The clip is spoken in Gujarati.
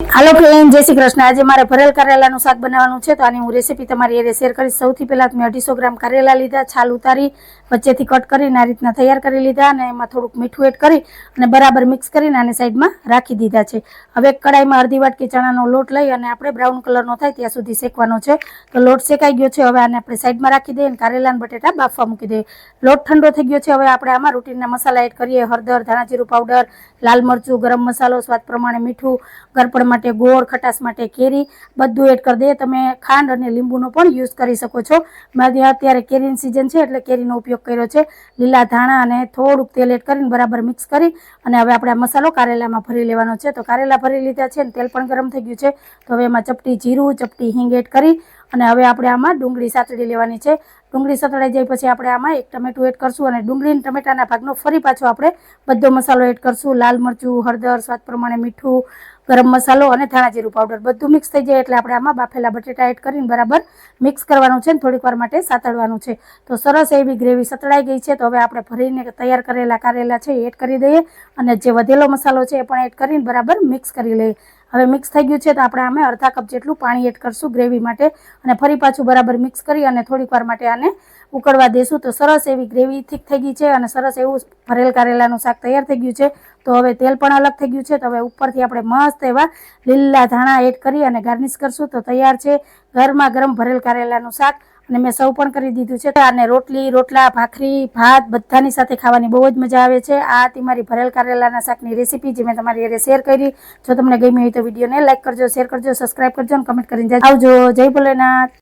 हेलो फ्रेंड, जय श्री कृष्ण। आज मारे भरेल करेलाનું શાક બનાવવાનું છે, તો આની હું રેસીપી તમારી સાથે શેર કરીશ। સૌથી પહેલા મેં 250 ગ્રામ કરેલા લીધા, છાલ ઉતારી વચ્ચેથી કટ કરીને આ રીતના તૈયાર કરી લીધા અને એમાં થોડુંક મીઠું એડ કરી અને બરાબર મિક્સ કરીને આને સાઈડમાં રાખી દીધા છે। હવે એક કડાઈમાં અડધી વાટકી ચણાનો લોટ લઈ અને આપણે બ્રાઉન કલરનો થાય ત્યાં સુધી શેકવાનો છે। તો લોટ શેકાઈ ગયો છે, હવે આને આપણે સાઈડમાં રાખી દઈએ અને કારેલા અને બટેટા બાફવા મૂકી દઈએ। લોટ ઠંડો થઈ ગયો છે, હવે આપણે આમાં રૂટીનના મસાલા એડ કરીએ। હળદર, ધાણા જીરું પાવડર, લાલ મરચું, ગરમ મસાલો, સ્વાદ પ્રમાણે મીઠું, ગરપડ માટે ગોળ, ખટાશ માટે કેરી, બધું એડ કરી દઈએ। તમે ખાંડ અને લીંબુનો પણ યુઝ કરી શકો છો। મારે અત્યારે કેરીની સિઝન છે એટલે કેરીનો ઉપયોગ કર્યો છે। લીલા ધાણા અને થોડુંક તેલ એડ કરીને બરાબર મિક્સ કરી અને હવે આપણે આ મસાલો કારેલામાં ભરી લેવાનો છે। તો કારેલા ભરી લીધા છે અને તેલ પણ ગરમ થઈ ગયું છે, તો હવે એમાં ચપટી જીરું, ચપટી હિંગ એડ કરી અને હવે આપણે આમાં ડુંગળી સાતળી લેવાની છે। ડુંગળી સતળાઈ જાય પછી આપણે આમાં એક ટમેટું એડ કરશું અને ડુંગળી અને ટમેટાના ભાગનો ફરી પાછો આપણે બધો મસાલો એડ કરશું। લાલ મરચું, હળદર, સ્વાદ પ્રમાણે મીઠું, ગરમ મસાલો અને ધાણા જીરું પાવડર બધું મિક્સ થઈ જાય એટલે આપણે આમાં બાફેલા બટેટા એડ કરીને બરાબર મિક્સ કરવાનું છે અને થોડીક વાર માટે સાતળવાનું છે। તો સરસ એવી ગ્રેવી સતળાઈ ગઈ છે, તો હવે આપણે ભરીને તૈયાર કરેલા કારેલા છે એ એડ કરી દઈએ અને જે વધેલો મસાલો છે એ પણ એડ કરીને બરાબર મિક્સ કરી લઈએ। હવે મિક્સ થઈ ગયું છે તો આપણે આમે અડધા કપ જેટલું પાણી એડ કરશું ગ્રેવી માટે અને ફરી પાછું બરાબર મિક્સ કરી અને થોડીક વાર માટે આને ઉકળવા દેશું। તો સરસ એવી ગ્રેવી થીક થઈ ગઈ છે અને સરસ એવું ભરેલ કારેલાનું શાક તૈયાર થઈ ગયું છે। તો હવે તેલ પણ અલગ થઈ ગયું છે, તો હવે ઉપરથી આપણે મસ્ત એવા લીલા ધાણા એડ કરી અને ગાર્નિશ કરશું તો તૈયાર છે ગરમા ગરમ ભરેલ કારેલાનું શાક। અને મેં સર્વ પણ કરી દીધું છે। અને રોટલી, રોટલા, ભાખરી, ભાત બધાની સાથે ખાવાની બહુ જ મજા આવે છે। આ હતી મારી ભરેલ કારેલાના શાકની રેસીપી જે મેં તમારી સાથે શેર કરી। જો તમને ગમી હોય તો વિડીયોને લાઈક કરજો, શેર કરજો, સબસ્ક્રાઈબ કરજો અને કમેન્ટ કરીને આવજો। જય ભોલેનાથ।